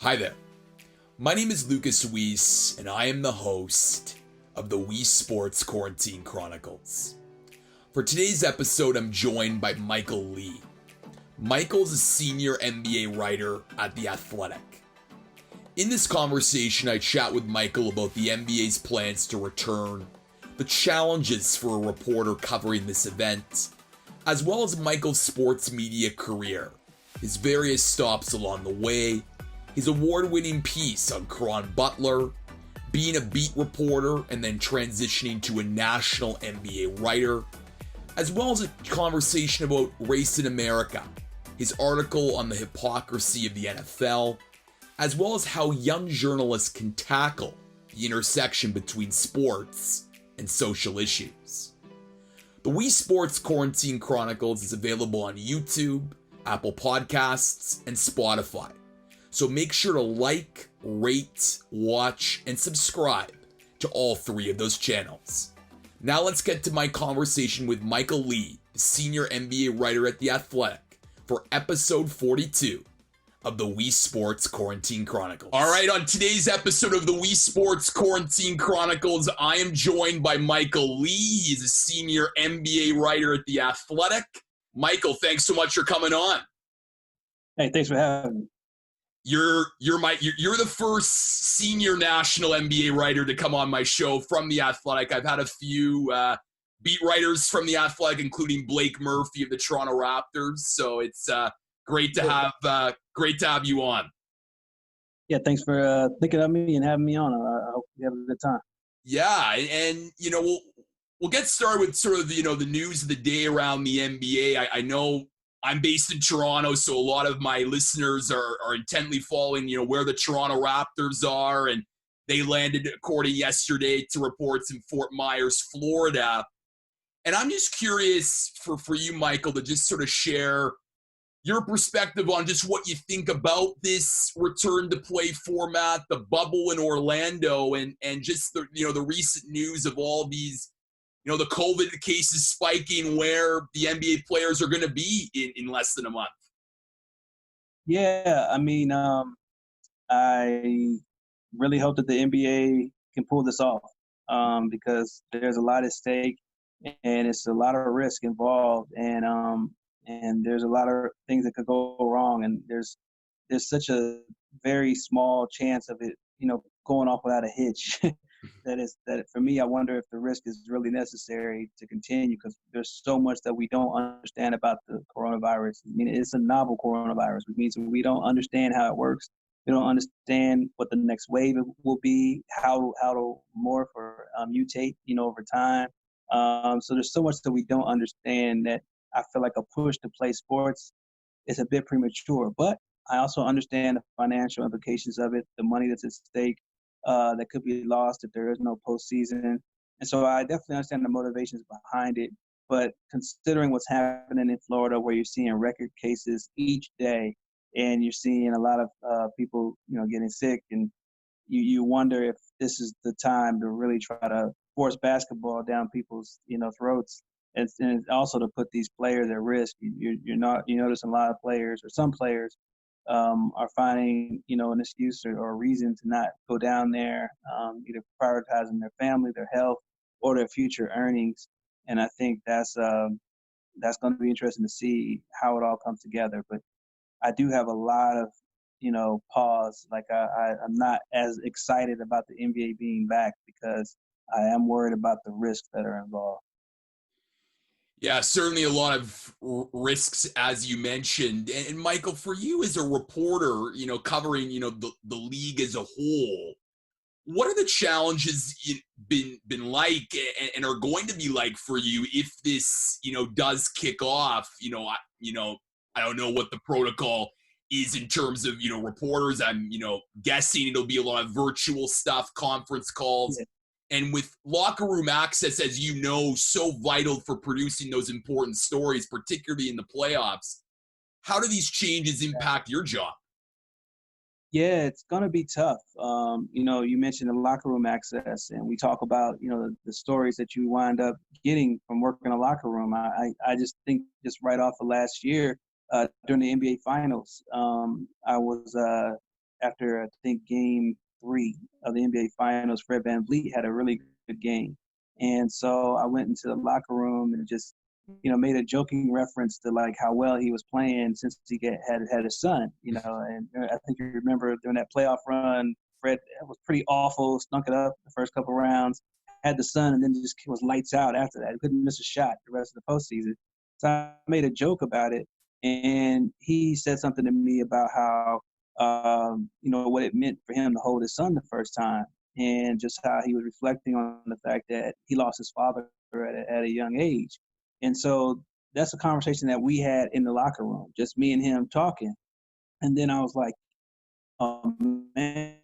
Hi there. My name is Lucas Weiss, and I am the host of the Weesesports Quarantine Chronicles. For today's episode, I'm joined by Michael Lee. Michael's a senior NBA writer at The Athletic. In this conversation, I chat with Michael about the NBA's plans to return, the challenges for a reporter covering this event, as well as Michael's sports media career, his various stops along the way, his award-winning piece on Caron Butler, being a beat reporter and then transitioning to a national NBA writer, as well as a conversation about race in America, his article on the hypocrisy of the NFL, as well as how young journalists can tackle the intersection between sports and social issues. The Weesports Quarantine Chronicles is available on YouTube, Apple Podcasts, and Spotify. So make sure to like, rate, watch, and subscribe to all three of those channels. Now let's get to my conversation with Michael Lee, the senior NBA writer at The Athletic, for episode 42 of the Weesports Quarantine Chronicles. All right, on today's episode of the Weesports Quarantine Chronicles, I am joined by Michael Lee. He's a senior NBA writer at The Athletic. Michael, thanks so much for coming on. Hey, thanks for having me. You're the first senior national NBA writer to come on my show from The Athletic. I've had a few beat writers from The Athletic, including Blake Murphy of the Toronto Raptors. So it's great to have you on. Yeah, thanks for thinking of me and having me on. I hope you have a good time. Yeah, and we'll get started with sort of the news of the day around the NBA. I know I'm based in Toronto, so a lot of my listeners are intently following, where the Toronto Raptors are, and they landed, according yesterday to reports, in Fort Myers, Florida. And I'm just curious for you, Michael, to just sort of share your perspective on just what you think about this return to play format, the bubble in Orlando, and just the recent news of all these, the COVID cases spiking, where the NBA players are going to be in less than a month. Yeah, I mean, I really hope that the NBA can pull this off because there's a lot at stake and it's a lot of risk involved, and there's a lot of things that could go wrong, and there's such a very small chance of it, going off without a hitch. that for me, I wonder if the risk is really necessary to continue, because there's so much that we don't understand about the coronavirus. I mean, it's a novel coronavirus, which means we don't understand how it works. We don't understand what the next wave will be, how to morph or mutate, over time. So there's so much that we don't understand that I feel like a push to play sports is a bit premature. But I also understand the financial implications of it, the money that's at stake, that could be lost if there is no postseason. And so I definitely understand the motivations behind it. But considering what's happening in Florida, where you're seeing record cases each day, and you're seeing a lot of people, getting sick, and you wonder if this is the time to really try to force basketball down people's, throats, and also to put these players at risk. You notice a lot of players, or some players, are finding, an excuse or a reason to not go down there, either prioritizing their family, their health, or their future earnings. And I think that's going to be interesting to see how it all comes together. But I do have a lot of, pause. Like I'm not as excited about the NBA being back, because I am worried about the risks that are involved. Yeah, certainly a lot of risks, as you mentioned. And Michael, for you as a reporter, covering, the league as a whole, what are the challenges been like and are going to be like for you if this, does kick off? I don't know what the protocol is in terms of, reporters. I'm, guessing it'll be a lot of virtual stuff, conference calls. Yeah. And with locker room access, as you know, so vital for producing those important stories, particularly in the playoffs, how do these changes impact your job? Yeah, it's going to be tough. You mentioned the locker room access, and we talk about, the stories that you wind up getting from working in a locker room. I just think, just right off of last year, during the NBA Finals, I was after I think game 3 of the NBA Finals, Fred VanVleet had a really good game. And so I went into the locker room and just, made a joking reference to like how well he was playing since had a son, and I think you remember during that playoff run, Fred was pretty awful, stunk it up the first couple rounds, had the son, and then just was lights out after that. He couldn't miss a shot the rest of the postseason. So I made a joke about it, and he said something to me about how, what it meant for him to hold his son the first time, and just how he was reflecting on the fact that he lost his father at a young age. And so that's a conversation that we had in the locker room, just me and him talking. And then I was like, oh, man.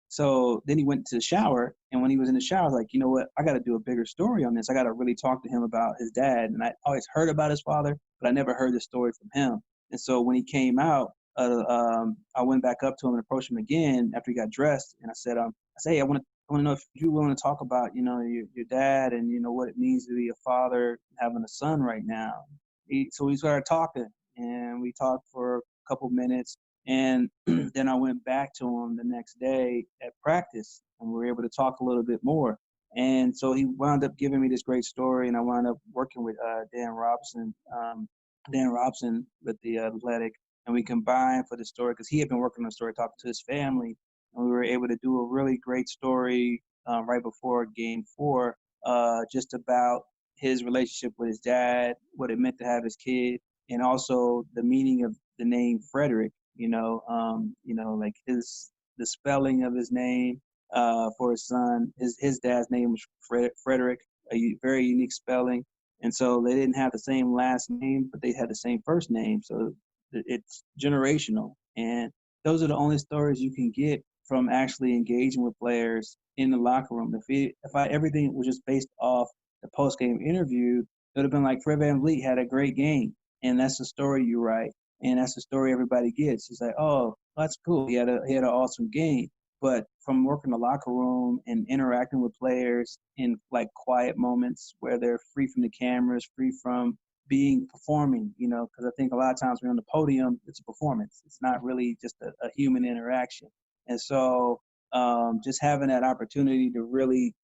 So then he went to the shower, and when he was in the shower, I was like, you know what? I got to do a bigger story on this. I got to really talk to him about his dad. And I always heard about his father, but I never heard the story from him. And so when he came out, I went back up to him and approached him again after he got dressed, and I said, hey, I want to know if you're willing to talk about, your dad and what it means to be a father having a son right now. So we started talking, and we talked for a couple minutes. And then I went back to him the next day at practice, and we were able to talk a little bit more. And so he wound up giving me this great story, and I wound up working with Dan Robson with the Athletic, and we combined for the story because he had been working on the story, talking to his family, and we were able to do a really great story right before Game 4, just about his relationship with his dad, what it meant to have his kid, and also the meaning of the name Frederick. Like the spelling of his name for his son. His dad's name was Frederick, a very unique spelling. And so they didn't have the same last name, but they had the same first name. So it's generational. And those are the only stories you can get from actually engaging with players in the locker room. If everything was just based off the post-game interview, it would have been like Fred VanVleet had a great game. And that's the story you write. And that's the story everybody gets. It's like, oh, that's cool. He had an awesome game. But from working the locker room and interacting with players in like quiet moments where they're free from the cameras, free from performing, because I think a lot of times we're on the podium, it's a performance. It's not really just a human interaction. And so just having that opportunity to really,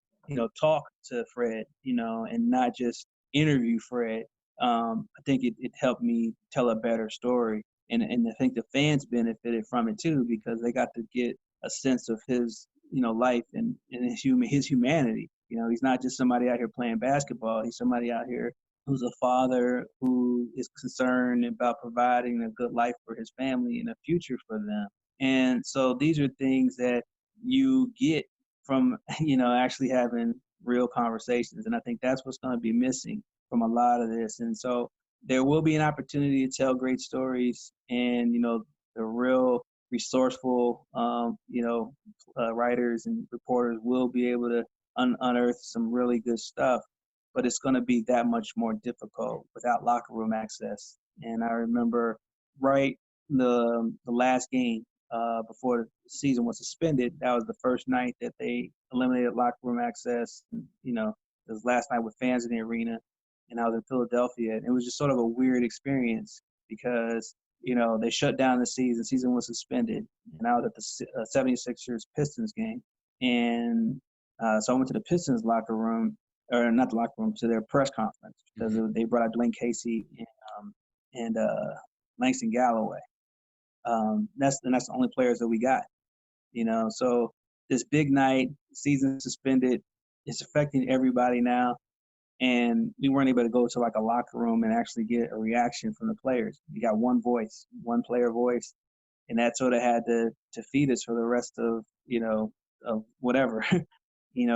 talk to Fred, and not just interview Fred, I think it helped me tell a better story. And I think the fans benefited from it too, because they got to get a sense of his, life and his humanity. He's not just somebody out here playing basketball. He's somebody out here who's a father who is concerned about providing a good life for his family and a future for them. And so these are things that you get from, actually having real conversations. And I think that's what's going to be missing from a lot of this. And so there will be an opportunity to tell great stories, and, the real resourceful, writers and reporters will be able to unearth some really good stuff, but it's going to be that much more difficult without locker room access. And I remember the last game before the season was suspended, that was the first night that they eliminated locker room access. And, it was last night with fans in the arena, and I was in Philadelphia. And it was just sort of a weird experience because, they shut down the season was suspended, and I was at the 76ers Pistons game. And so I went to the Pistons locker room, or not the locker room, to their press conference, because they brought out Dwayne Casey and Langston Galloway. That's the only players that we got, So this big night, season suspended, it's affecting everybody now. And we weren't able to go to like a locker room and actually get a reaction from the players. We got one voice, one player voice, and that sort of had to feed us for the rest of, of whatever.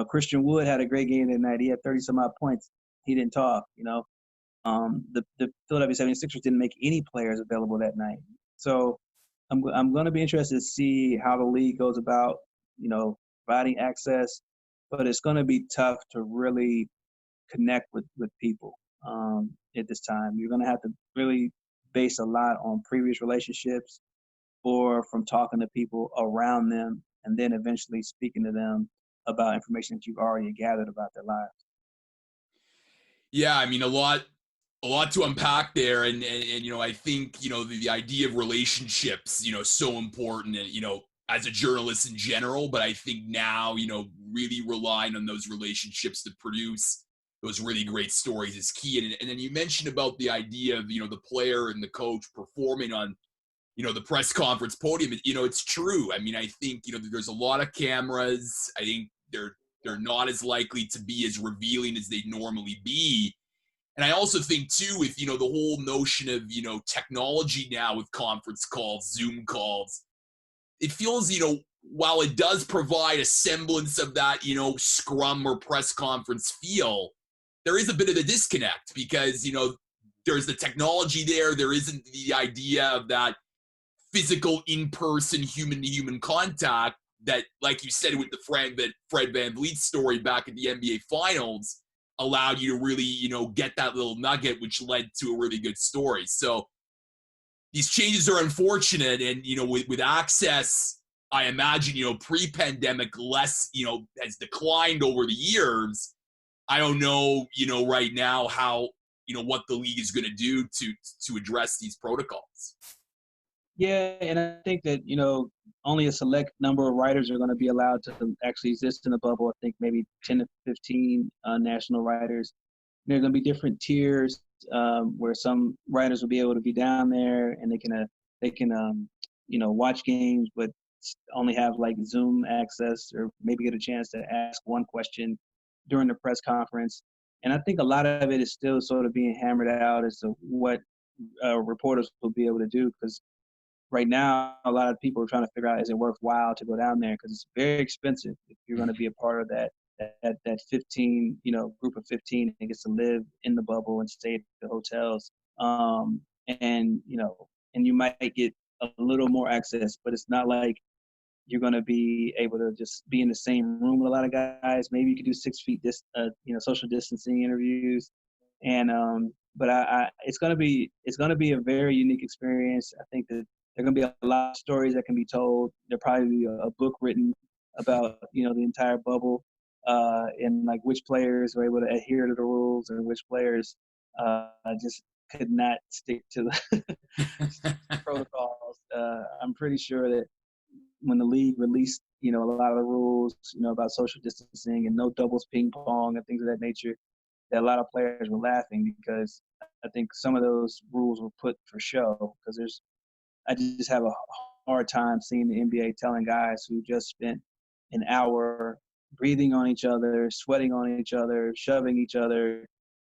Christian Wood had a great game that night. He had 30 some odd points. He didn't talk, the Philadelphia 76ers didn't make any players available that night. So I'm going to be interested to see how the league goes about, providing access, but it's going to be tough to really connect with people at this time. You're going to have to really base a lot on previous relationships or from talking to people around them and then eventually speaking to them about information that you've already gathered about their lives. Yeah, I mean, a lot A lot to unpack there, and I think the idea of relationships, so important, and as a journalist in general, but I think now really relying on those relationships to produce those really great stories is key. And then you mentioned about the idea of the player and the coach performing on the press conference podium. It's true. I mean, I think there's a lot of cameras. I think they're not as likely to be as revealing as they normally be. And I also think too, with the whole notion of technology now with conference calls, Zoom calls, it feels while it does provide a semblance of that scrum or press conference feel, there is a bit of a disconnect because there's the technology there isn't the idea of that physical in-person human to human contact that, like you said with the Fred VanVleet story back at the NBA Finals, allowed you to really, get that little nugget, which led to a really good story. So these changes are unfortunate. And, with access, I imagine, pre-pandemic less, has declined over the years. I don't know, right now how, what the league is going to do to address these protocols. Yeah, and I think that, only a select number of writers are going to be allowed to actually exist in the bubble. I think maybe 10 to 15 national writers. There are going to be different tiers where some writers will be able to be down there and they can watch games, but only have like Zoom access or maybe get a chance to ask one question during the press conference. And I think a lot of it is still sort of being hammered out as to what reporters will be able to do, because right now a lot of people are trying to figure out, is it worthwhile to go down there, because it's very expensive if you're going to be a part of that 15 group of 15 that gets to live in the bubble and stay at the hotels, and and you might get a little more access, but it's not like you're going to be able to just be in the same room with a lot of guys. Maybe you could do 6 feet social distancing interviews, and but it's going to be a very unique experience. I think that there are going to be a lot of stories that can be told. There'll probably be a book written about the entire bubble, and like which players were able to adhere to the rules and which players just could not stick to the protocols. I'm pretty sure that when the league released a lot of the rules about social distancing and no doubles ping pong and things of that nature, that a lot of players were laughing, because I think some of those rules were put for show. Because I just have a hard time seeing the NBA telling guys who just spent an hour breathing on each other, sweating on each other, shoving each other,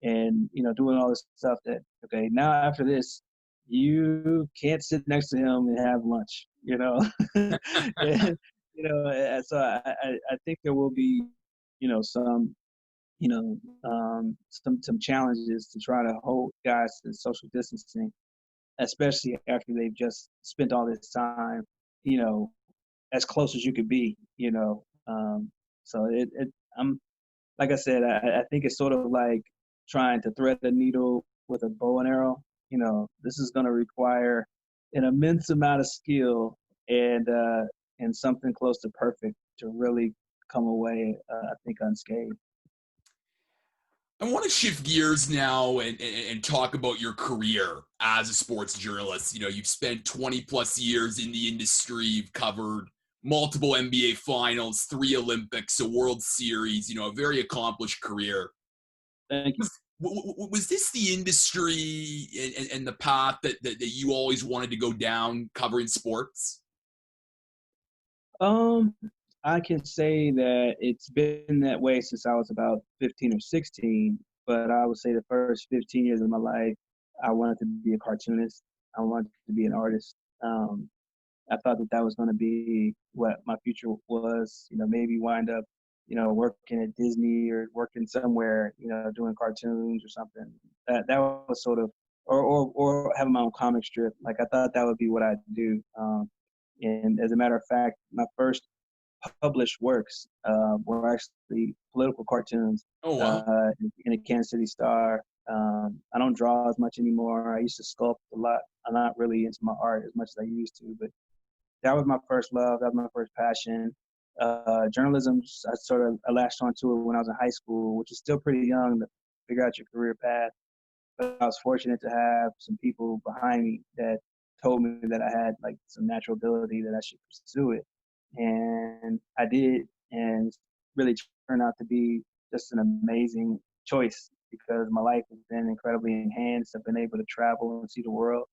and doing all this stuff that, okay, now after this, you can't sit next to him and have lunch, and, so I think there will be some some challenges to try to hold guys to social distancing, especially after they've just spent all this time, as close as you could be, so I'm, like I said, I think it's sort of like trying to thread a needle with a bow and arrow. This is going to require an immense amount of skill and something close to perfect to really come away, I think, unscathed. I want to shift gears now and talk about your career as a sports journalist. You've spent 20 plus years in the industry. You've covered multiple NBA finals, 3 Olympics, a World Series, a very accomplished career. Thank you. Was this the industry and the path that you always wanted to go down covering sports? I can say that it's been that way since I was about 15 or 16, but I would say the first 15 years of my life, I wanted to be a cartoonist. I wanted to be an artist. I thought that was going to be what my future was, maybe wind up, working at Disney or working somewhere, doing cartoons or something. That was sort of, or having my own comic strip. Like, I thought that would be what I'd do. And as a matter of fact, my first published works were actually political cartoons. Oh, wow. In a Kansas City Star. I don't draw as much anymore. I used to sculpt a lot. I'm not really into my art as much as I used to, but that was my first love. That was my first passion. Journalism, I latched onto it when I was in high school, which is still pretty young to figure out your career path. but I was fortunate to have some people behind me that told me that I had like some natural ability that I should pursue it. And I did, and it's really turned out to be just an amazing choice because my life has been incredibly enhanced. I've been able to travel and see the world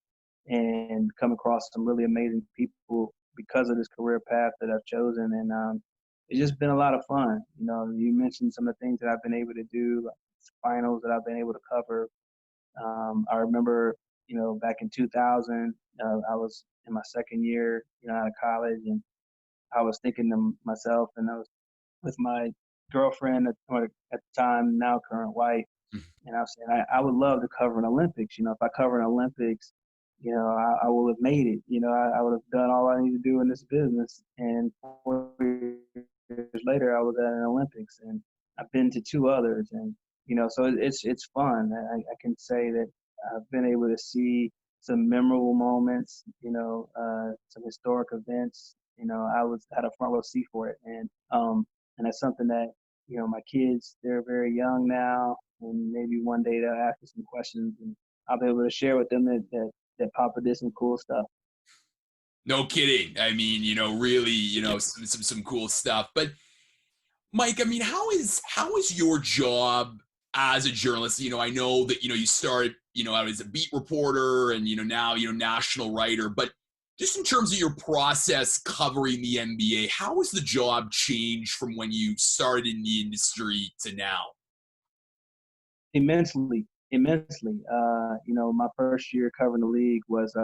and come across some really amazing people because of this career path that I've chosen. And it's just been a lot of fun. You know, you mentioned some of the things that I've been able to do, like finals that I've been able to cover. I remember, back in 2000, I was in my second year, out of college, and I was thinking to myself, and I was with my girlfriend at the time, now current wife, and I was saying I would love to cover an Olympics. If I cover an Olympics, I will have made it. I would have done all I need to do in this business. And 4 years later, I was at an Olympics, and I've been to two others, and so it's fun. I can say that I've been able to see some memorable moments. Some historic events. I had a front row seat for it, and that's something that my kids, they're very young now, and maybe one day they'll ask me some questions, and I'll be able to share with them that Papa did some cool stuff. No kidding. I mean, really, some cool stuff. But Mike, I mean, how is your job as a journalist? I know that you started out as a beat reporter, and now national writer. But just in terms of your process covering the NBA, how has the job changed from when you started in the industry to now? Immensely, immensely. My first year covering the league was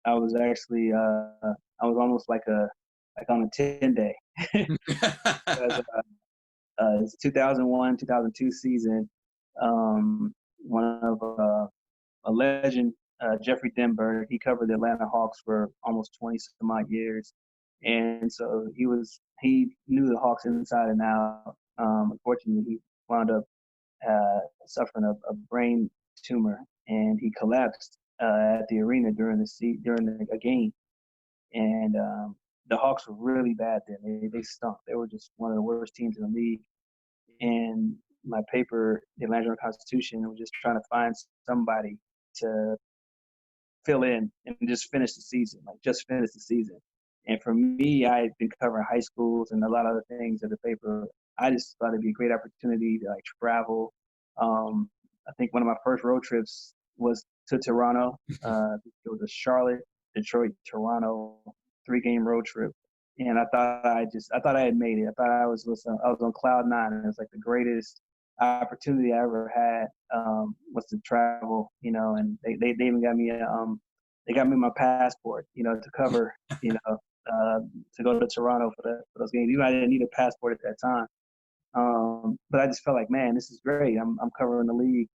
I was actually I was almost like on a 10-day. Because, it's 2001, 2002 season. One of a legend, Jeffrey Denberg, he covered the Atlanta Hawks for almost 20 some odd years. And so he knew the Hawks inside and out. Unfortunately, he wound up suffering a brain tumor, and he collapsed at the arena during a game. And the Hawks were really bad then. They stunk. They were just one of the worst teams in the league. And my paper, the Atlanta Journal-Constitution, was just trying to find somebody to fill in and just finish the season, And for me, I had been covering high schools and a lot of other things at the paper. I just thought it'd be a great opportunity to travel. I think one of my first road trips was to Toronto. It was a Charlotte, Detroit, Toronto 3-game road trip. And I thought I had made it. I thought I was on cloud nine, and it was like the greatest opportunity I ever had, was to travel, and they even got me they got me my passport, to cover, to go to Toronto for those games. Even I didn't need a passport at that time. But I just felt like, man, this is great. I'm covering the league.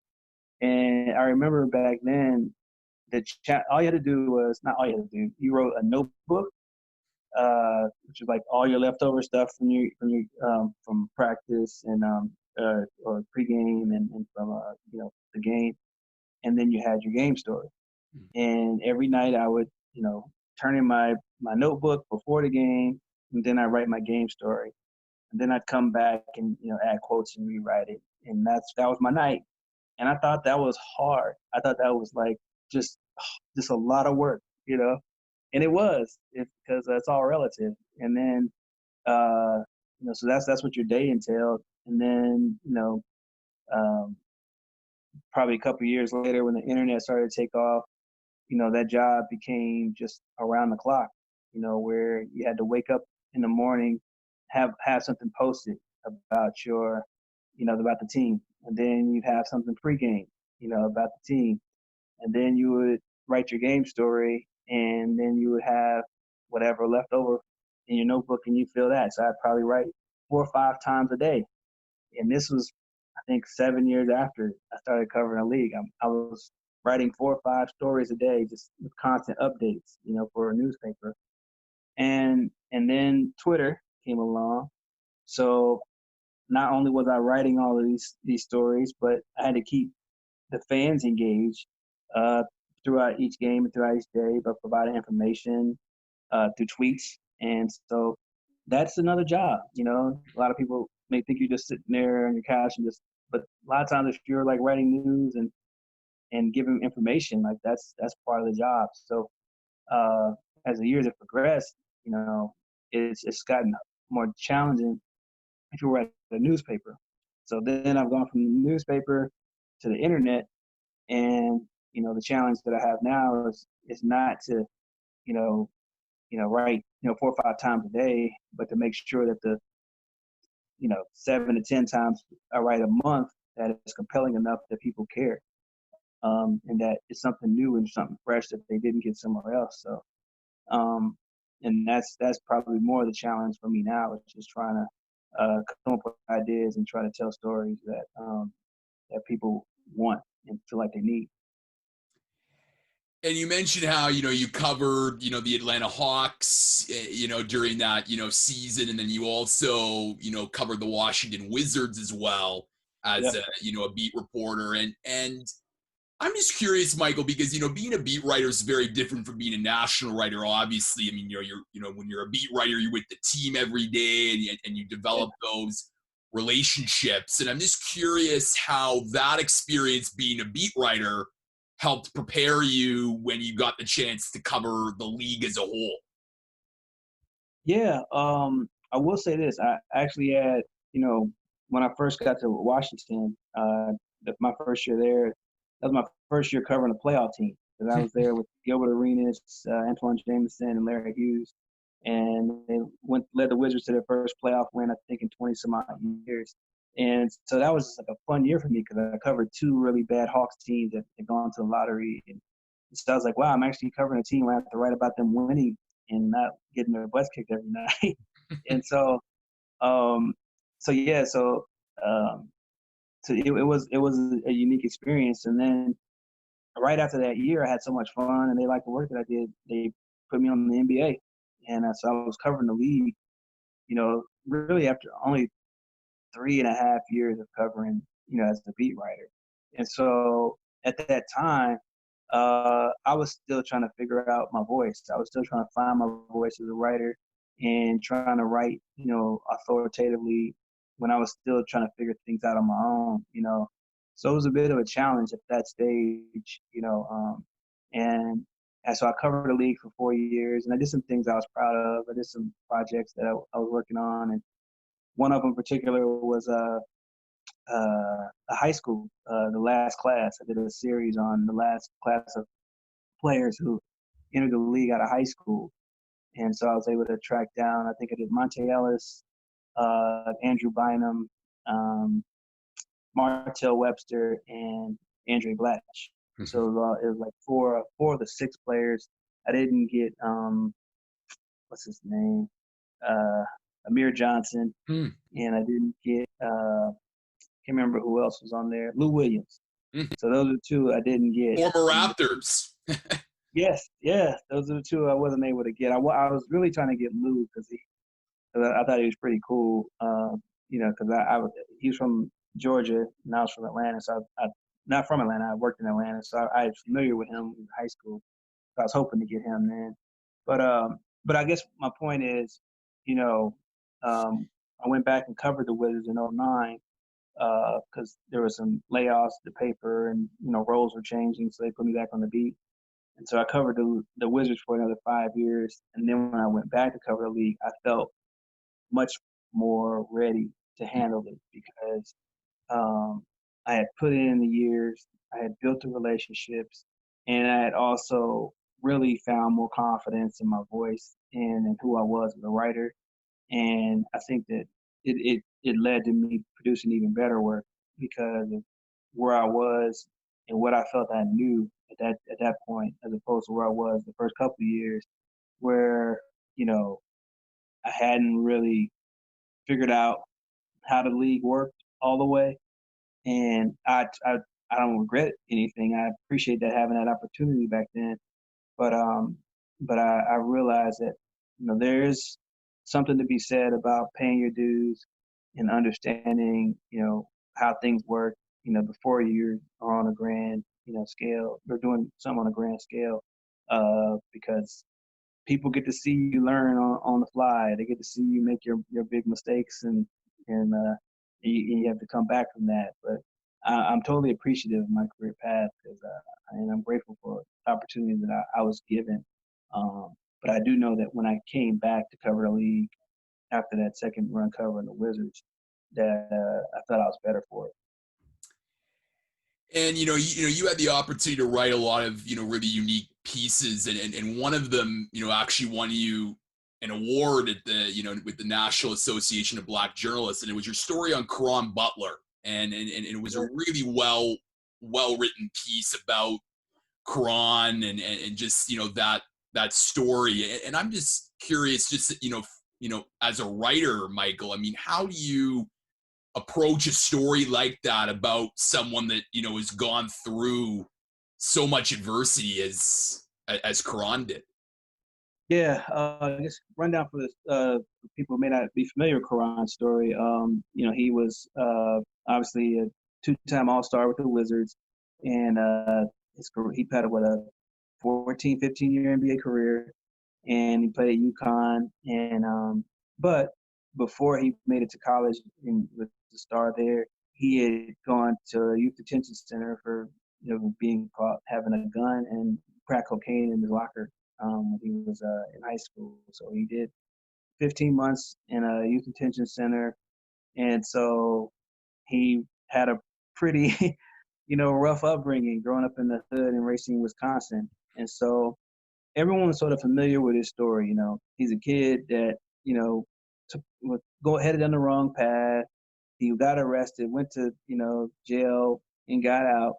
And I remember back then, all you had to do was, not all you had to do, you wrote a notebook, which is like all your leftover stuff from practice and or pregame and from the game, and then you had your game story. And every night I would turn in my notebook before the game, and then I write my game story, and then I'd come back and add quotes and rewrite it, and that was my night. And I thought that was hard. I thought that was like just a lot of work, and it was, because it's all relative. And then so that's what your day entailed. And then probably a couple of years later, when the internet started to take off, that job became just around the clock, where you had to wake up in the morning, have something posted about about the team. And then you'd have something pregame, about the team. And then you would write your game story, and then you would have whatever left over in your notebook, and you fill that. So I'd probably write 4 or 5 times a day. And this was, I think, 7 years after I started covering a league. I was writing 4 or 5 stories a day, just with constant updates, for a newspaper. And then Twitter came along. So not only was I writing all of these stories, but I had to keep the fans engaged throughout each game and throughout each day, but providing information through tweets. And so that's another job. A lot of people may think you're just sitting there on your couch but a lot of times if you're like writing news and and give them information. Like that's part of the job. So as the years have progressed, it's gotten more challenging if you write a newspaper. So then I've gone from the newspaper to the internet, and the challenge that I have now is not to write 4 or 5 times a day, but to make sure that the 7 to 10 times I write a month that is compelling enough that people care, and that it's something new and something fresh that they didn't get somewhere else. So, and that's probably more the challenge for me now, is just trying to come up with ideas and try to tell stories that people want and feel like they need. And you mentioned how, you covered, the Atlanta Hawks, during that, season. And then you also, covered the Washington Wizards as well as, Yep. a beat reporter. And I'm just curious, Michael, because, being a beat writer is very different from being a national writer. Obviously, I mean, when you're a beat writer, you're with the team every day, and you develop those relationships. And I'm just curious how that experience being a beat writer helped prepare you when you got the chance to cover the league as a whole. Yeah, I will say this. I actually had, when I first got to Washington, my first year there, that was my first year covering a playoff team. Because I was there with Gilbert Arenas, Antoine Jameson, and Larry Hughes. And they led the Wizards to their first playoff win, I think, in 20 some odd years. And so that was like a fun year for me, because I covered 2 really bad Hawks teams that had gone to the lottery. And so I was like, wow, I'm actually covering a team where I have to write about them winning and not getting their butts kicked every night. And so, um, so yeah, so it was a unique experience. And then right after that year, I had so much fun, and they liked the work that I did. They put me on the NBA, and so I was covering the league. Really after only 3.5 years of covering, as a beat writer. And so at that time, I was still trying to figure out my voice. I was still trying to find my voice as a writer and trying to write, authoritatively, when I was still trying to figure things out on my own. So it was a bit of a challenge at that stage. And so I covered the league for 4 years, and I did some things I was proud of. I did some projects that I was working on, and one of them in particular was a high school, the last class. I did a series on the last class of players who entered the league out of high school. And so I was able to track down, I think I did Monte Ellis, Andrew Bynum, Martell Webster, and Andre Blatch. So it was like four of the 6 players. I didn't get, what's his name? Amir Johnson. And I didn't get, can't remember who else was on there. Lou Williams. So those are 2 I didn't get. Former Raptors. Yes, those are the 2 I wasn't able to get. I was really trying to get Lou because I thought he was pretty cool. Because he was from Georgia and I was from Atlanta. So I not from Atlanta. I worked in Atlanta, so I was familiar with him in high school. So I was hoping to get him then. But I guess my point is, I went back and covered the Wizards in '09. Because there were some layoffs at the paper, and roles were changing, so they put me back on the beat. And so I covered the Wizards for another 5 years. And then when I went back to cover the league, I felt much more ready to handle it, because I had put in the years, I had built the relationships, and I had also really found more confidence in my voice and who I was as a writer. And I think that it led to me producing even better work, because of where I was and what I felt I knew at that point, as opposed to where I was the first couple of years, where I hadn't really figured out how the league worked all the way. And I don't regret anything. I appreciate that, having that opportunity back then. But I realized that there's something to be said about paying your dues and understanding how things work before you are on a grand scale, or doing something on a grand scale, because people get to see you learn on the fly. They get to see you make your big mistakes, and you have to come back from that. But I'm totally appreciative of my career path because and I'm grateful for the opportunity that I was given. But I do know that when I came back to cover the league after that second run covering the Wizards, that I thought I was better for it. And you had the opportunity to write a lot of really unique pieces, and one of them actually won you an award at the with the National Association of Black Journalists, and it was your story on Caron Butler, and it was a really well written piece about Caron and just that story. And I'm just curious, just as a writer, Michael, I mean, how do you approach a story like that about someone that has gone through so much adversity as Caron did? Yeah, I guess rundown for this, people who may not be familiar with Caron's story. He was obviously a two-time All-Star with the Wizards, and he had a 14, 15-year NBA career, and he played at UConn. But before he made it to college and was the star there, he had gone to a youth detention center for being caught having a gun and crack cocaine in his locker when he was in high school. So he did 15 months in a youth detention center, and so he had a pretty rough upbringing growing up in the hood in Racine, Wisconsin. And so everyone was sort of familiar with his story. He's a kid that headed down the wrong path. He got arrested, went to jail, and got out,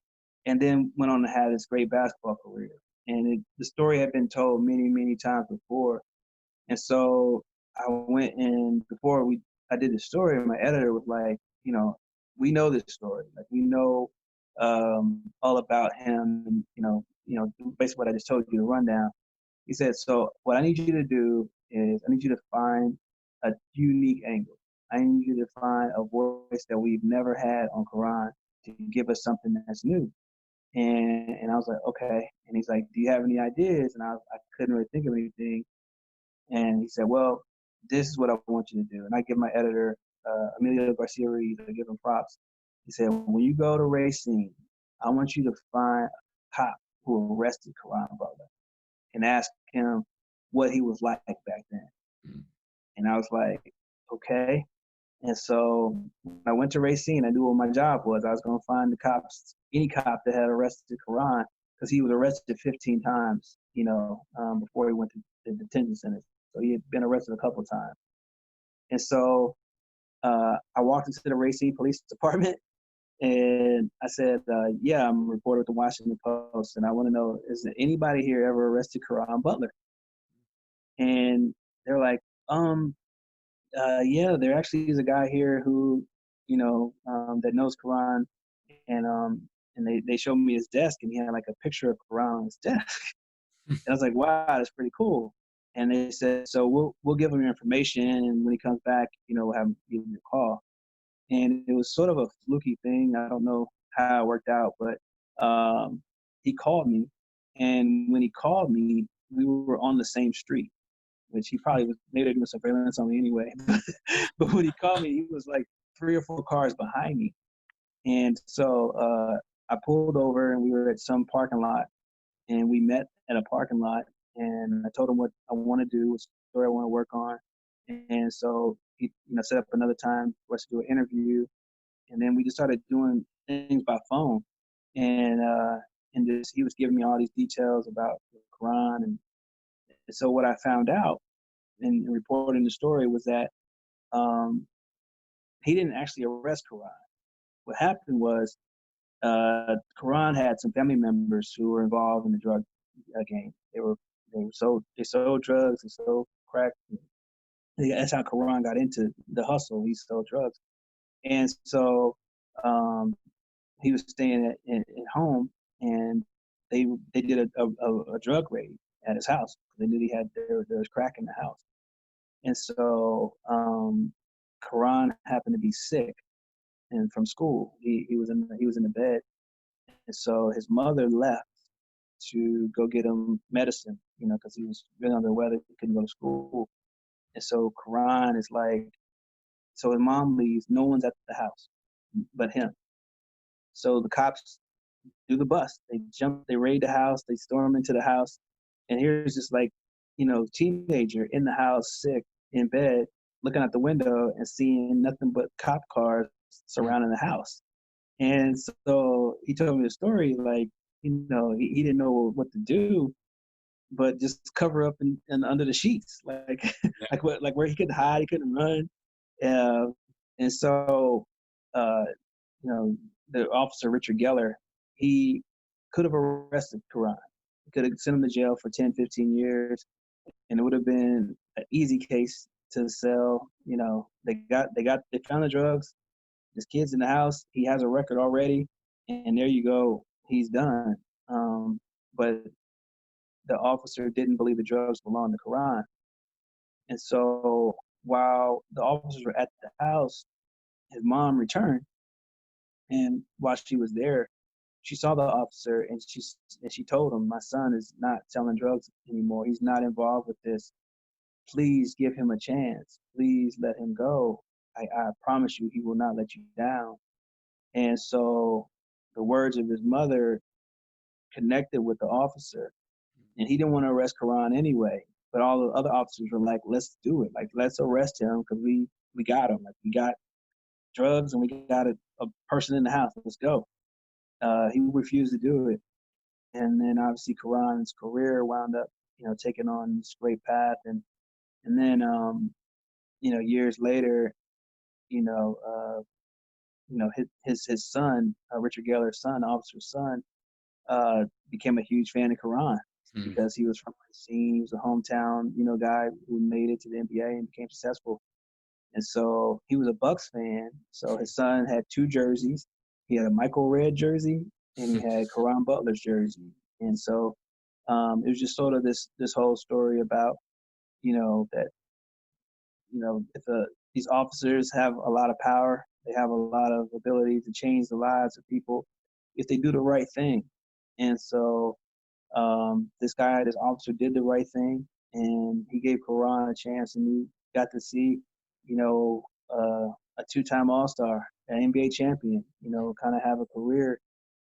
and then went on to have this great basketball career. And the story had been told many, many times before. And so I went and I did the story, my editor was like, we know this story. Like, we know all about him, and basically what I just told you, the rundown. He said, so what I need you to do is I need you to find a unique angle. I need you to find a voice that we've never had on Caron to give us something that's new. And I was like, okay. And he's like, do you have any ideas? And I couldn't really think of anything. And he said, well, this is what I want you to do. And I give my editor, Emilio Garcia Reed, I give him props. He said, when you go to Racine, I want you to find a cop who arrested Caron Butler and ask him what he was like back then. And I was like, okay. And so when I went to Racine, I knew what my job was. I was going to find any cop that had arrested Caron, because he was arrested 15 times, before he went to the detention center. So he had been arrested a couple of times. And so I walked into the Racine Police Department, and I said, yeah, I'm a reporter with the Washington Post, and I want to know, is there anybody here ever arrested Caron Butler? And they're like, yeah, there actually is a guy here who, that knows Caron, and they showed me his desk, and he had like a picture of Caron on his desk. And I was like, wow, that's pretty cool. And they said, so we'll give him your information, and when he comes back, we'll have him give you a call. And it was sort of a fluky thing. I don't know how it worked out, but he called me, and when he called me, we were on the same street, which he probably was maybe doing surveillance on me anyway. But when he called me, he was like 3 or 4 cars behind me. And so I pulled over, and we were at some parking lot, and we met at a parking lot, and I told him what I want to do, what story I want to work on. And so he set up another time for us to do an interview. And then we just started doing things by phone. And he was giving me all these details about Caron. And so what I found out in reporting the story was that he didn't actually arrest Caron. What happened was Caron had some family members who were involved in the drug game. They sold drugs, they sold crack. That's how Caron got into the hustle. He sold drugs, and so he was staying at home, and they did a drug raid at his house. They knew there was crack in the house, and so Caron happened to be sick and from school. He was in the bed, and so his mother left to go get him medicine, because he was really under the weather. He couldn't go to school. And so Caron is like, so his mom leaves, no one's at the house but him. So the cops do the bust. They raid the house, they storm into the house, and here's this like, teenager in the house, sick, in bed, looking out the window and seeing nothing but cop cars surrounding the house. And so he told me the story, like, he didn't know what to do, but just cover up and under the sheets, like Yeah. like where he couldn't hide, he couldn't run. Uh, and so, uh, you know, the officer, Richard Geller, he could have arrested Caron. He could have sent him to jail for 10, 15 years, and it would have been an easy case to sell. They found the drugs. This kid's in the house. He has a record already, and there you go. He's done. But the officer didn't believe the drugs belonged to Caron. And so while the officers were at the house, his mom returned. And while she was there, she saw the officer and she told him, "My son is not selling drugs anymore. He's not involved with this. Please give him a chance. Please let him go. I promise you he will not let you down." And so the words of his mother connected with the officer, and he didn't want to arrest Caron anyway. But all the other officers were like, "Let's do it. Like, let's arrest him because we got him. Like, we got drugs and we got a person in the house. Let's go." He refused to do it, and then obviously Caron's career wound up, taking on this great path, and then years later, you know, uh, his son, Richard Geller's son, officer's son, became a huge fan of Caron Mm. because he was from Racine. He was a hometown, guy who made it to the NBA and became successful. And so he was a Bucks fan. So his son had two jerseys. He had a Michael Redd jersey and he had Caron Butler's jersey. And so it was just sort of this whole story about, that, if these officers have a lot of power, they have a lot of ability to change the lives of people if they do the right thing. And so this officer did the right thing, and he gave Caron a chance, and he got to see, a two-time All-Star, an NBA champion, kind of have a career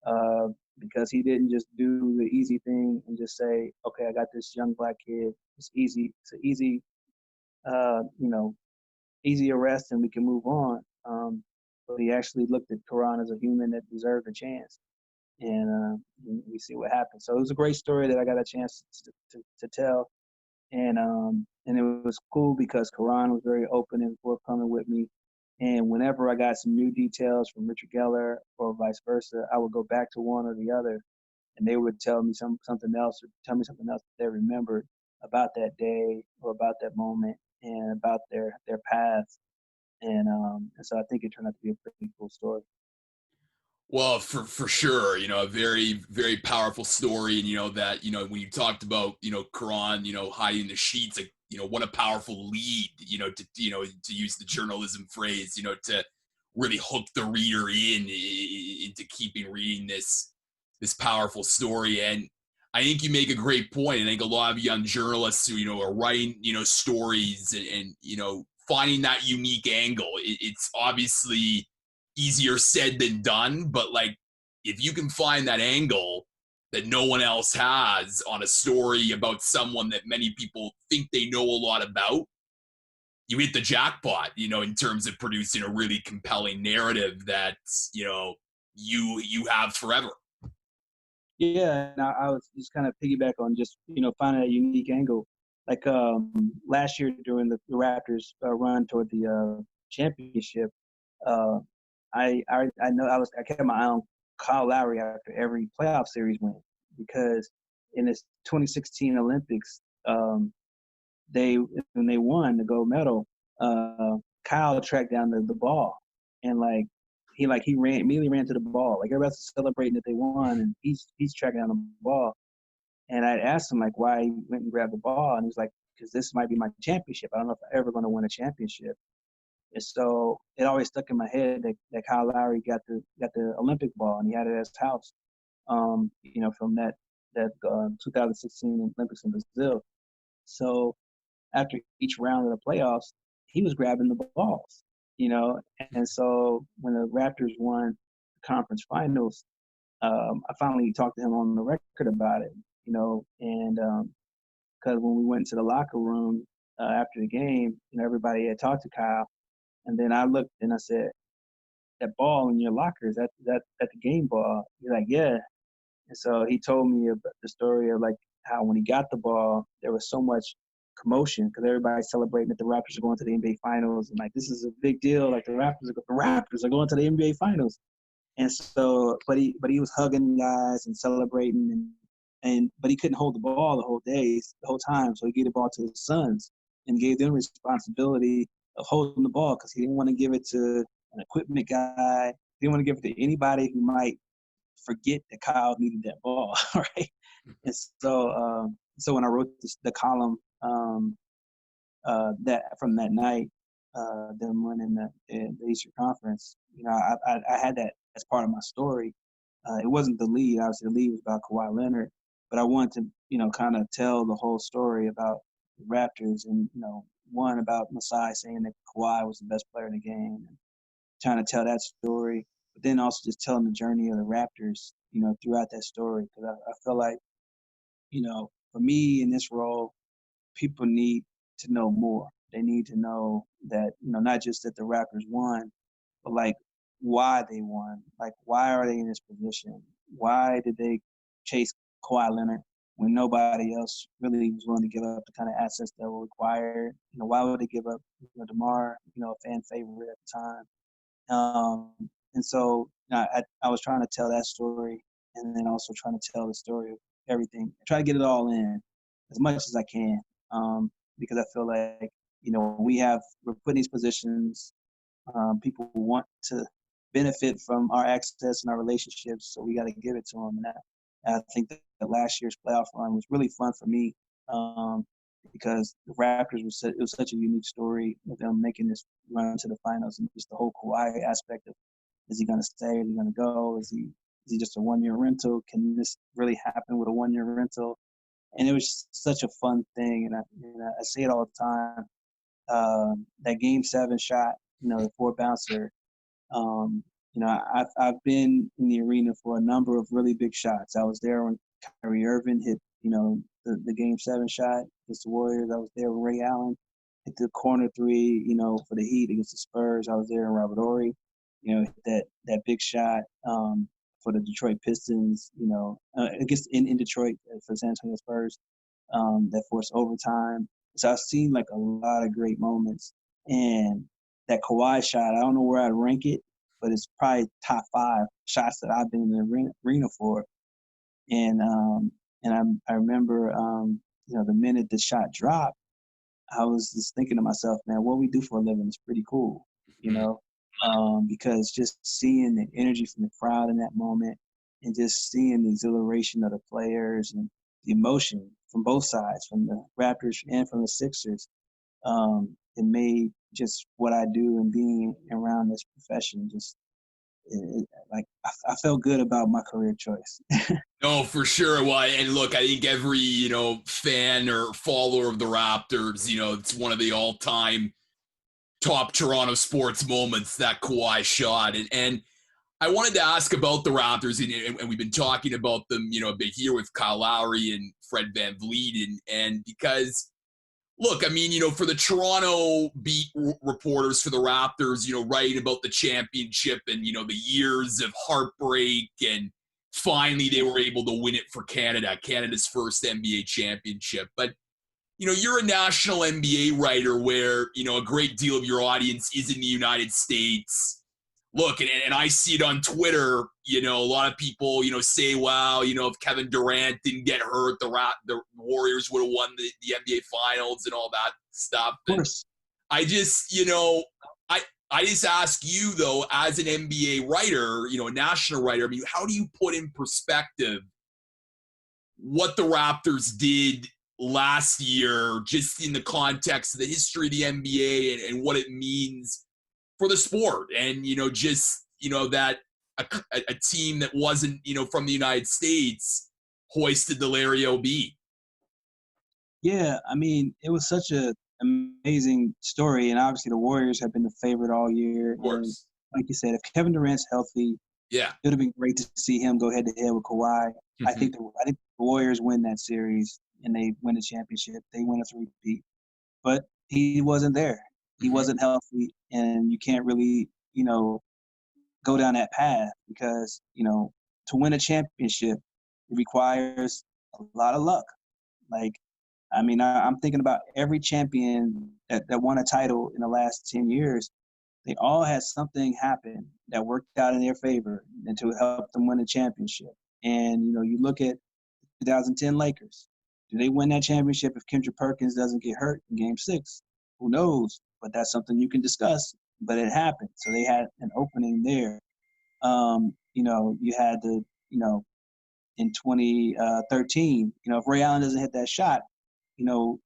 uh, because he didn't just do the easy thing and just say, "Okay, I got this young black kid. It's easy. It's an easy, uh, you know, easy arrest, and we can move on." But he actually looked at Caron as a human that deserved a chance, and we see what happened. So it was a great story that I got a chance to tell, and it was cool because Caron was very open and forthcoming with me. And whenever I got some new details from Richard Geller or vice versa, I would go back to one or the other, and they would tell me something else or tell me something else that they remembered about that day or about that moment and about their paths. And so I think it turned out to be a pretty cool story. Well, for sure, a very very powerful story, and that when you talked about Quran, hiding the sheets, like what a powerful lead, to use the journalism phrase, to really hook the reader into keeping reading this powerful story. And I think you make a great point. I think a lot of young journalists who are writing stories and finding that unique angle. It's obviously easier said than done, but like if you can find that angle that no one else has on a story about someone that many people think they know a lot about, you hit the jackpot, in terms of producing a really compelling narrative that, you have forever. Yeah, and I was just kind of piggyback on just finding a unique angle. Like last year during the Raptors run toward the championship, uh, I know I kept my eye on Kyle Lowry after every playoff series win because in this 2016 Olympics, they when they won the gold medal, Kyle tracked down the ball and he immediately ran to the ball. Like everybody's celebrating that they won, and he's tracking down the ball. And I asked him like why he went and grabbed the ball, and he was like, "Because this might be my championship. I don't know if I'm ever going to win a championship." And so it always stuck in my head that Kyle Lowry got the Olympic ball, and he had it at his house. From that 2016 Olympics in Brazil. So after each round of the playoffs, he was grabbing the balls. And so when the Raptors won conference finals, I finally talked to him on the record about it, and because when we went to the locker room after the game, everybody had talked to Kyle, and then I looked and I said, "That ball in your locker, is that the game ball?" He's like, "Yeah." And so he told me about the story of like how when he got the ball, there was so much commotion because everybody's celebrating that the Raptors are going to the NBA Finals, and like this is a big deal. Like the Raptors are going to the NBA Finals. And so, but he was hugging guys and celebrating, but he couldn't hold the ball the whole time. So he gave the ball to his sons and gave them responsibility of holding the ball because he didn't want to give it to an equipment guy. He didn't want to give it to anybody who might forget that Kyle needed that ball, right? And so when I wrote the column that from that night, them winning the Eastern Conference, I had that as part of my story. It wasn't the lead. Obviously, the lead was about Kawhi Leonard, but I wanted to, kind of tell the whole story about the Raptors and, one about Masai saying that Kawhi was the best player in the game, and trying to tell that story, but then also just telling the journey of the Raptors, throughout that story. Because I feel like, for me in this role, people need to know more. They need to know that, not just that the Raptors won, but like why they won. Like, why are they in this position? Why did they chase Kawhi Leonard when nobody else really was willing to give up the kind of assets that were required? Why would they give up, DeMar, a fan favorite at the time? And so I was trying to tell that story and then also trying to tell the story of everything. Try to get it all in as much as I can, because I feel like, we're put in these positions. People want to benefit from our access and our relationships, so we got to give it to them. And I think that last year's playoff run was really fun for me, because the Raptors it was such a unique story of them making this run to the finals, and just the whole Kawhi aspect of, is he going to stay? Is he going to go? Is he just a 1-year rental? Can this really happen with a 1-year rental? And it was such a fun thing, and I say it all the time. That Game 7 shot, the 4-bouncer. I've been in the arena for a number of really big shots. I was there when Kyrie Irving hit, the Game 7 shot against the Warriors. I was there when Ray Allen hit the corner 3, for the Heat against the Spurs. I was there when Robert Horry, hit that big shot for the Detroit Pistons, against in Detroit for the San Antonio Spurs, that forced overtime. So I've seen like a lot of great moments. And that Kawhi shot, I don't know where I'd rank it, but it's probably top 5 shots that I've been in the arena for. And I remember, the minute the shot dropped, I was just thinking to myself, man, what we do for a living is pretty cool, because just seeing the energy from the crowd in that moment and just seeing the exhilaration of the players and the emotion from both sides, from the Raptors and from the Sixers, it made just what I do and being around this profession just like I felt good about my career choice. No, for sure. Well, and look, I think every, fan or follower of the Raptors, it's one of the all-time top Toronto sports moments, that Kawhi shot. And I wanted to ask about the Raptors, and we've been talking about them, a bit here with Kyle Lowry and Fred VanVleet, and because, look, I mean, for the Toronto beat reporters for the Raptors, writing about the championship and, the years of heartbreak, and finally they were able to win it for Canada's first NBA championship. But, you're a national NBA writer where, a great deal of your audience is in the United States. Look, and I see it on Twitter, a lot of people, say, wow, if Kevin Durant didn't get hurt, the Warriors would have won the NBA Finals and all that stuff. Of course. I just, I just ask you, though, as an NBA writer, a national writer, I mean, how do you put in perspective what the Raptors did last year, just in the context of the history of the NBA and what it means for the sport, and that a team that wasn't from the United States hoisted the Larry O.B. Yeah, I mean, it was such a amazing story, and obviously the Warriors have been the favorite all year. Of course. And like you said, if Kevin Durant's healthy, Yeah. It would have been great to see him go head to head with Kawhi. I think the Warriors win that series and they win the championship. They win a three-peat. But he wasn't there. He wasn't healthy, and you can't really, go down that path because, to win a championship, it requires a lot of luck. Like, I mean, I'm thinking about every champion that won a title in the last 10 years. They all had something happen that worked out in their favor and to help them win a championship. And, you look at 2010 Lakers. Do they win that championship if Kendrick Perkins doesn't get hurt in game 6? Who knows? But that's something you can discuss. But it happened. So they had an opening there. You had the, in 2013, if Ray Allen doesn't hit that shot,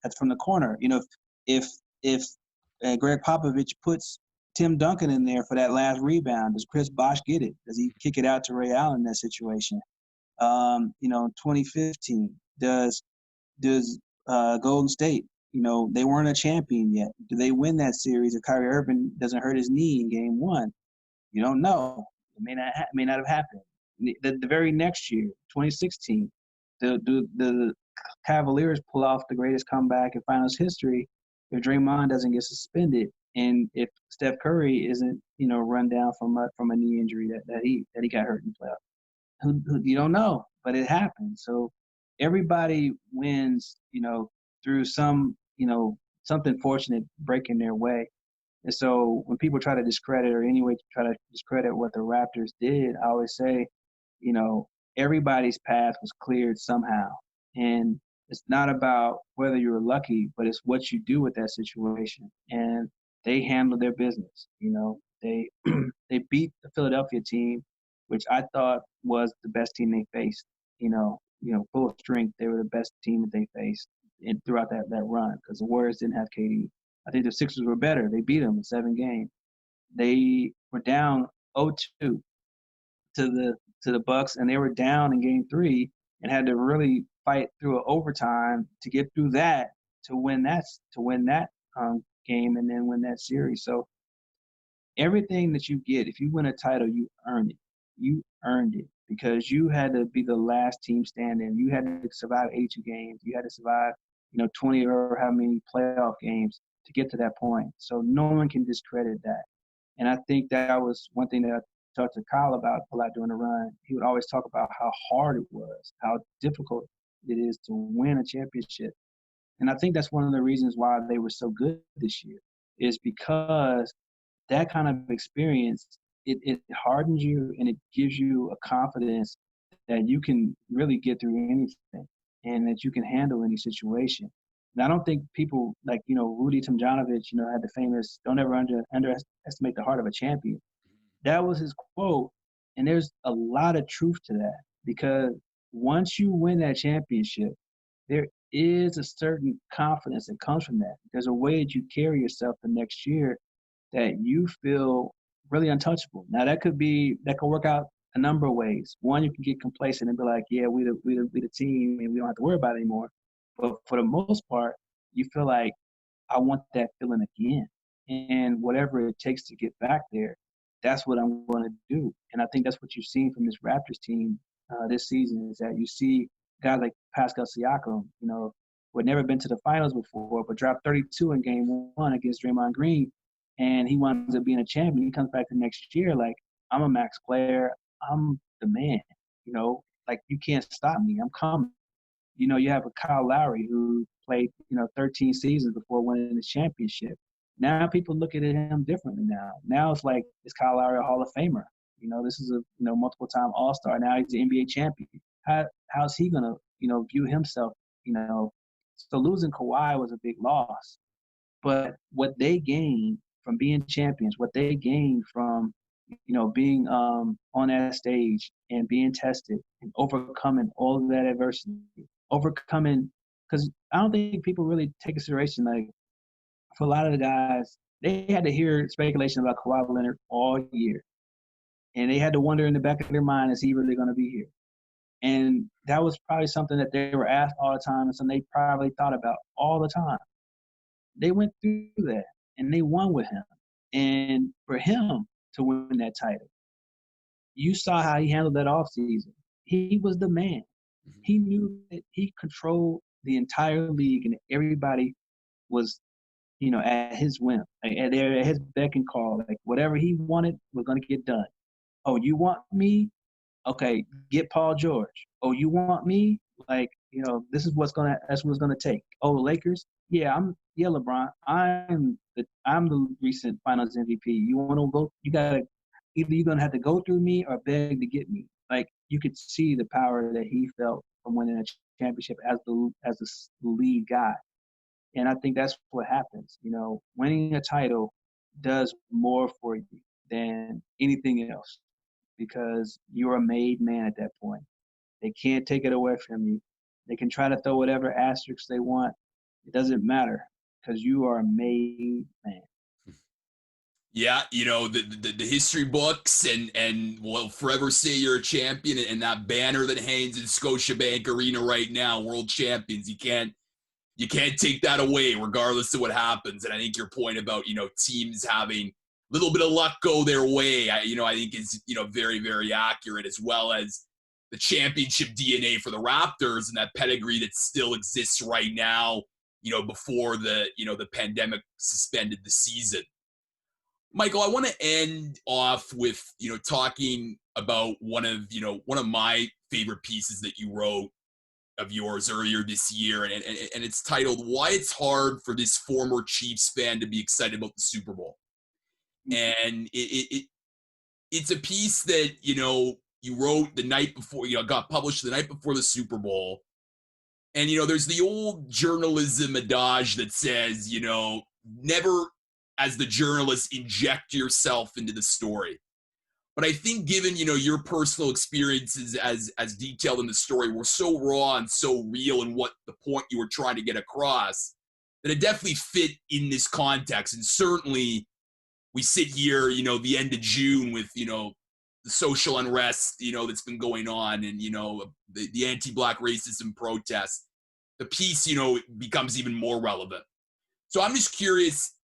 that's from the corner. If Greg Popovich puts Tim Duncan in there for that last rebound, does Chris Bosh get it? Does he kick it out to Ray Allen in that situation? 2015, does Golden State, they weren't a champion yet. Do they win that series if Kyrie Irving doesn't hurt his knee in game 1? You don't know. It may not have happened. The very next year, 2016, the Cavaliers pull off the greatest comeback in finals history if Draymond doesn't get suspended and if Steph Curry isn't, run down from a knee injury that he got hurt in the playoffs. Who you don't know, but it happened. So everybody wins, through some, something fortunate breaking their way. And so when people try to discredit or any way to try to discredit what the Raptors did, I always say, everybody's path was cleared somehow. And it's not about whether you were lucky, but it's what you do with that situation. And they handled their business. They they beat the Philadelphia team, which I thought was the best team they faced. Full of strength, they were the best team that they faced throughout that run because the Warriors didn't have KD. I think the Sixers were better. They beat them in 7 games. They were down 0-2 to the Bucks, and they were down in game 3 and had to really fight through an overtime to get through that to win that game and then win that series. So everything that you get, if you win a title, you earn it. You earned it because you had to be the last team standing. You had to survive 82 games. You had to survive, 20 or how many playoff games to get to that point. So no one can discredit that. And I think that was one thing that I talked to Kyle about a lot during the run. He would always talk about how hard it was, how difficult it is to win a championship. And I think that's one of the reasons why they were so good this year is because that kind of experience, it hardens you and it gives you a confidence that you can really get through anything and that you can handle any situation. And I don't think people like, Rudy Tomjanovich, had the famous, don't ever underestimate the heart of a champion. That was his quote. And there's a lot of truth to that because once you win that championship, there is a certain confidence that comes from that. There's a way that you carry yourself the next year that you feel really untouchable. Now that could work out a number of ways. One, you can get complacent and be like, yeah, we the team and we don't have to worry about it anymore. But for the most part, you feel like I want that feeling again. And whatever it takes to get back there, that's what I'm going to do. And I think that's what you've seen from this Raptors team this season is that you see guys like Pascal Siakam, who had never been to the finals before, but dropped 32 in game 1 against Draymond Green. And he winds up being a champion. He comes back the next year like, I'm a max player. I'm the man. Like you can't stop me. I'm coming. You have a Kyle Lowry who played, 13 seasons before winning the championship. Now people look at him differently now. Now it's like, is Kyle Lowry a Hall of Famer? This is a, multiple-time All-Star. Now he's the NBA champion. How's he going to, view himself, So losing Kawhi was a big loss. But what they gained from being champions, what they gained from, being on that stage and being tested and overcoming all of that adversity, because I don't think people really take consideration, like, for a lot of the guys, they had to hear speculation about Kawhi Leonard all year. And they had to wonder in the back of their mind, is he really going to be here? And that was probably something that they were asked all the time and something they probably thought about all the time. They went through that and they won with him. And for him to win that title, you saw how he handled that offseason. He was the man. Mhm. He knew that he controlled the entire league, and everybody was, at his whim, like, at his beck and call. Like whatever he wanted was going to get done. Oh, you want me? Okay, get Paul George. Oh, you want me? Like, that's what's gonna take. Oh, the Lakers? Yeah, LeBron. I'm the recent Finals MVP. You want to go? Either you're gonna have to go through me or beg to get me. Like you could see the power that he felt from winning a championship as the lead guy, and I think that's what happens. Winning a title does more for you than anything else because you're a made man at that point. They can't take it away from you. They can try to throw whatever asterisks they want. It doesn't matter because you are a made man. Yeah, the history books and will forever say you're a champion, and that banner that hangs in Scotiabank Arena right now, world champions. You can't take that away regardless of what happens. And I think your point about, teams having a little bit of luck go their way, I think is, very, very accurate, as well as the championship DNA for the Raptors and that pedigree that still exists right now, before the pandemic suspended the season. Michael, I want to end off with, talking about one of my favorite pieces that you wrote of yours earlier this year, and it's titled "Why It's Hard for This Former Chiefs Fan to Be Excited About the Super Bowl." And it's a piece that you wrote the night before, got published the night before the Super Bowl. And there's the old journalism adage that says, never, as the journalist, inject yourself into the story. But I think given, your personal experiences as detailed in the story were so raw and so real in what the point you were trying to get across, that it definitely fit in this context. And certainly we sit here, the end of June with, the social unrest, that's been going on, and, the anti-Black racism protests. The piece, becomes even more relevant. So I'm just curious,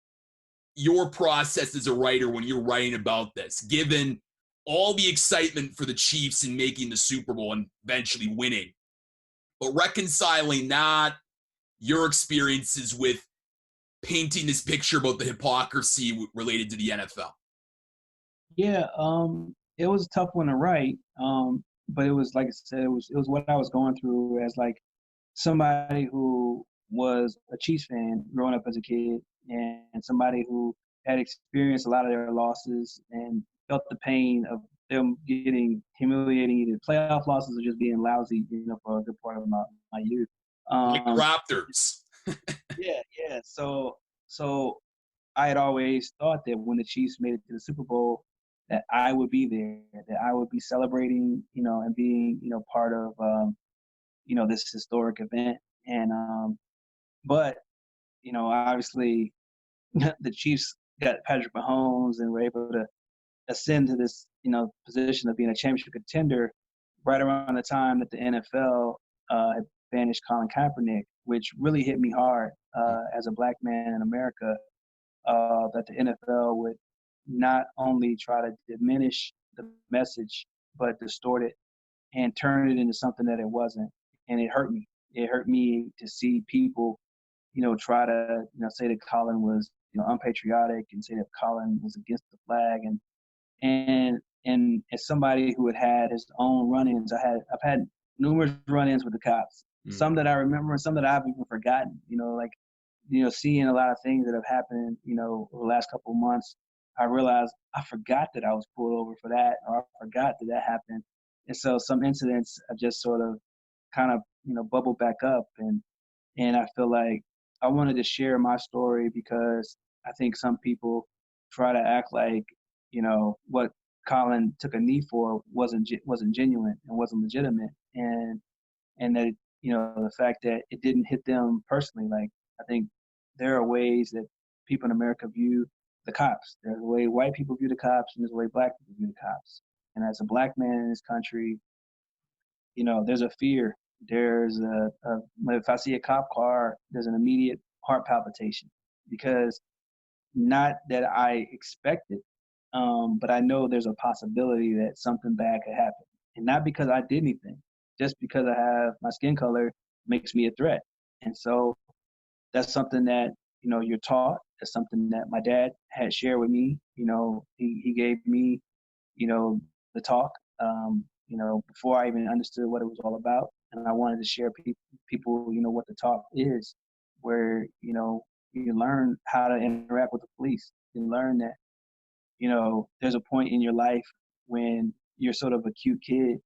your process as a writer when you're writing about this, given all the excitement for the Chiefs in making the Super Bowl and eventually winning, but reconciling that, your experiences with painting this picture about the hypocrisy related to the NFL. Yeah, it was a tough one to write, but it was like I said, it was what I was going through as like somebody who was a Chiefs fan growing up as a kid, and somebody who had experienced a lot of their losses and felt the pain of them getting humiliating either playoff losses or just being lousy, for a good part of my youth. Like the Raptors. Yeah. So I had always thought that when the Chiefs made it to the Super Bowl, that I would be there, that I would be celebrating, and being, part of, this historic event. And but obviously, the Chiefs got Patrick Mahomes and were able to ascend to this, position of being a championship contender right around the time that the NFL had banished Colin Kaepernick, which really hit me hard as a black man in America. That the NFL would not only try to diminish the message, but distort it and turn it into something that it wasn't. And it hurt me. It hurt me to see people, try to, say that Colin was, unpatriotic, and say that Colin was against the flag. And as somebody who had his own run-ins, I've had numerous run-ins with the cops. Some that I remember, and some that I've even forgotten. Seeing a lot of things that have happened, over the last couple of months, I realized I forgot that I was pulled over for that, or I forgot that happened. And so some incidents have just sort of kind of, bubbled back up. And I feel like I wanted to share my story because I think some people try to act like, what Colin took a knee for wasn't genuine and wasn't legitimate. And that, the fact that it didn't hit them personally. Like, I think there are ways that people in America view the cops. There's a way white people view the cops, and there's a way black people view the cops. And as a black man in this country, there's a fear. There's if I see a cop car, there's an immediate heart palpitation, because not that I expect it, But I know there's a possibility that something bad could happen. And not because I did anything, just because I have my skin color makes me a threat. And so that's something that, you're taught. That's something that my dad had shared with me. He gave me, the talk, before I even understood what it was all about. And I wanted to share people, what the talk is, where, you learn how to interact with the police. You learn that, there's a point in your life when you're sort of a cute kid,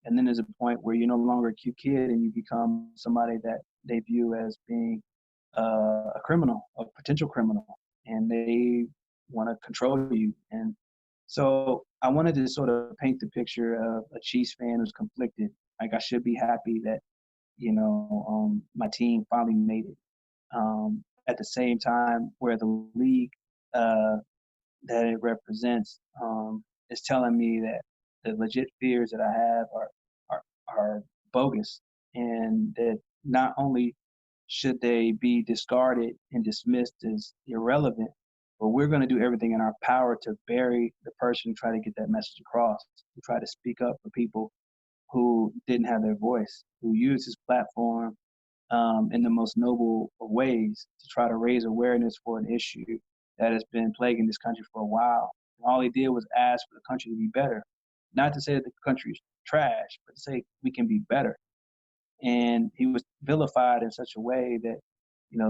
and then there's a point where you're no longer a cute kid and you become somebody that they view as being a criminal, a potential criminal, and they want to control you. And so I wanted to sort of paint the picture of a Chiefs fan who's conflicted. Like, I should be happy that, my team finally made it. At the same time, where the league that it represents is telling me that the legit fears that I have are bogus, and that not only should they be discarded and dismissed as irrelevant, but we're going to do everything in our power to bury the person who tried to get that message across, who tried to speak up for people who didn't have their voice, who used his platform in the most noble of ways to try to raise awareness for an issue that has been plaguing this country for a while. And all he did was ask for the country to be better. Not to say that the country is trash, but to say we can be better. And he was vilified in such a way that,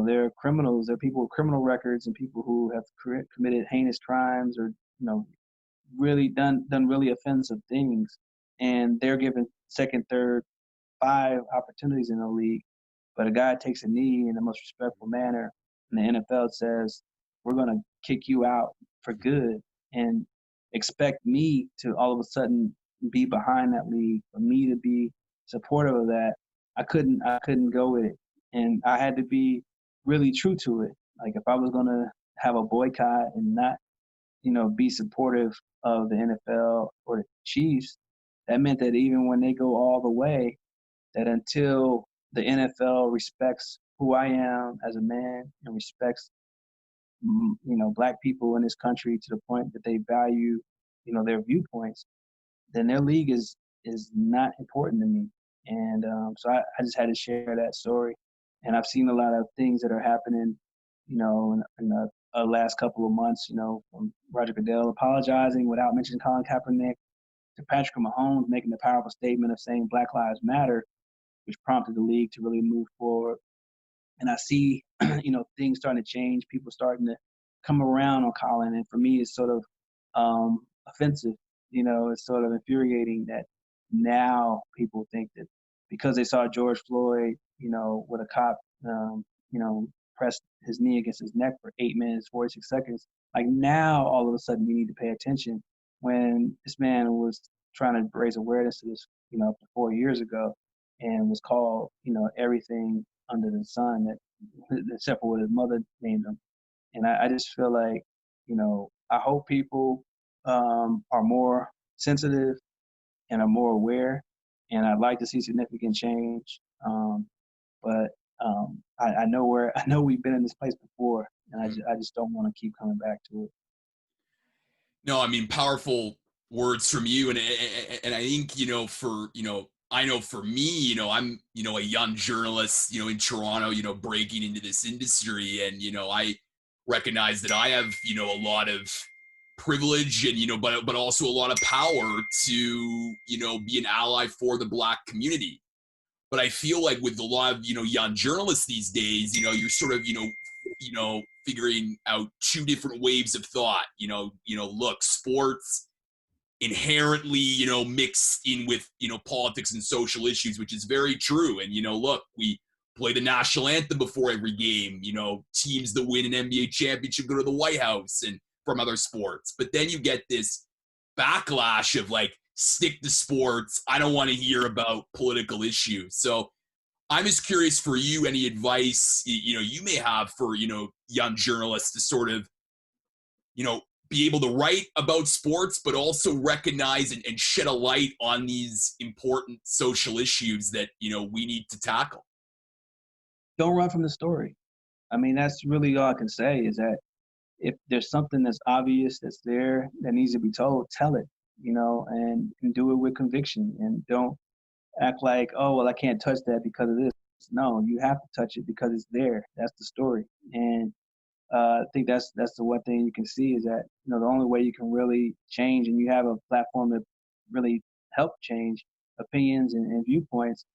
there are criminals, there are people with criminal records and people who have committed heinous crimes or, really done really offensive things. And they're given second, third, 5 opportunities in the league. But a guy takes a knee in the most respectful manner, and the NFL says, we're going to kick you out for good, and expect me to all of a sudden be behind that league, for me to be supportive of that. I couldn't go with it. And I had to be really true to it. Like, if I was going to have a boycott and not, be supportive of the NFL or the Chiefs, that meant that even when they go all the way, that until the NFL respects who I am as a man and respects, Black people in this country to the point that they value, their viewpoints, then their league is not important to me. And so I just had to share that story. And I've seen a lot of things that are happening, in the last couple of months, from Roger Goodell apologizing without mentioning Colin Kaepernick, to Patrick Mahomes making the powerful statement of saying Black Lives Matter, which prompted the league to really move forward. And I see, things starting to change, people starting to come around on Colin. And for me, it's sort of offensive. It's sort of infuriating that now people think that because they saw George Floyd, with a cop, press his knee against his neck for 8 minutes, 46 seconds, like now all of a sudden we need to pay attention, when this man was trying to raise awareness to this, up to 4 years ago, and was called, everything under the sun, that except for what his mother named him. And I just feel like, I hope people are more sensitive and are more aware, and I'd like to see significant change. But I know we've been in this place before, and I just don't want to keep coming back to it. No, I mean, powerful words from you, and I think I know for me, I'm a young journalist, in Toronto, breaking into this industry, and I recognize that I have a lot of privilege and but also a lot of power to be an ally for the Black community. But I feel like with a lot of young journalists these days, you're sort of figuring out 2 different waves of thought. Look, sports inherently mixed in with politics and social issues, which is very true. And look, we play the national anthem before every game. Teams that win an NBA championship go to the White House, and from other sports. But then you get this backlash of like, stick to sports, I don't want to hear about political issues. So I'm just curious for you, any advice you may have for young journalists to sort of be able to write about sports, but also recognize and shed a light on these important social issues that we need to tackle. Don't run from the story. I mean, that's really all I can say, is that if there's something that's obvious that's there that needs to be told, tell it, and do it with conviction, and don't act like, oh, well, I can't touch that because of this. No, you have to touch it because it's there. That's the story. And I think that's the one thing you can see is that, the only way you can really change, and you have a platform to really help change opinions and viewpoints,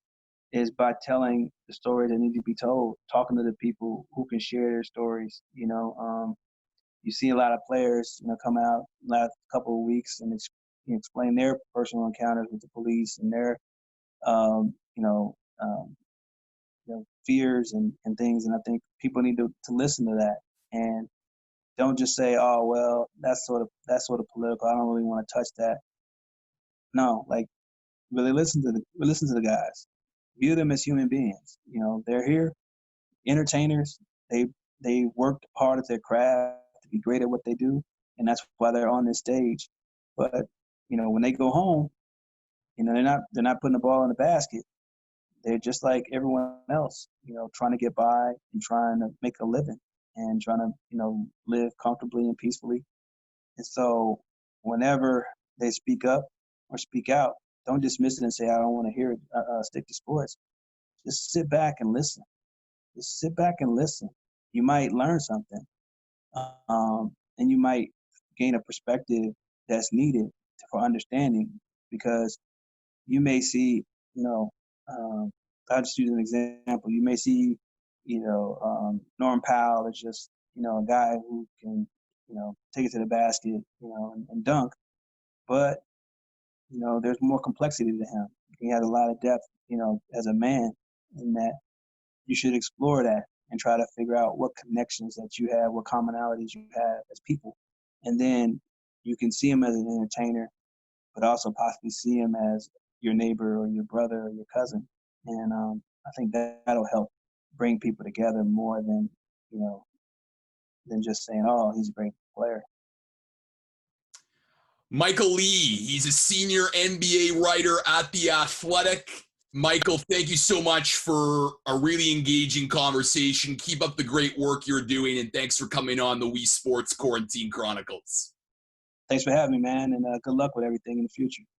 is by telling the stories that need to be told, talking to the people who can share their stories. You see a lot of players, come out last couple of weeks and explain their personal encounters with the police and their, um, you know, um, fears and things. And I think people need to listen to that, and don't just say, oh, well, that's sort of political. I don't really want to touch that. No, like, really listen to the guys. View them as human beings. They're here, entertainers. They worked hard at their craft to be great at what they do, and that's why they're on this stage. But when they go home, they're not putting the ball in the basket. They're just like everyone else, trying to get by and trying to make a living and trying to, live comfortably and peacefully. And so whenever they speak up or speak out, don't dismiss it and say, I don't want to hear it, stick to sports. Just sit back and listen. Just sit back and listen. You might learn something, and you might gain a perspective that's needed for understanding, because you may see, I'll just use an example. You may see, Norm Powell is just, a guy who can, take it to the basket, and dunk. But, there's more complexity to him. He has a lot of depth, as a man, in that you should explore that and try to figure out what connections that you have, what commonalities you have as people. And then you can see him as an entertainer, but also possibly see him as your neighbor or your brother or your cousin. And I think that'll help bring people together more than, than just saying, oh, he's a great player. Michael Lee, he's a senior NBA writer at The Athletic. Michael, thank you so much for a really engaging conversation. Keep up the great work you're doing, and thanks for coming on the Weesports Quarantine Chronicles. Thanks for having me, man, and good luck with everything in the future.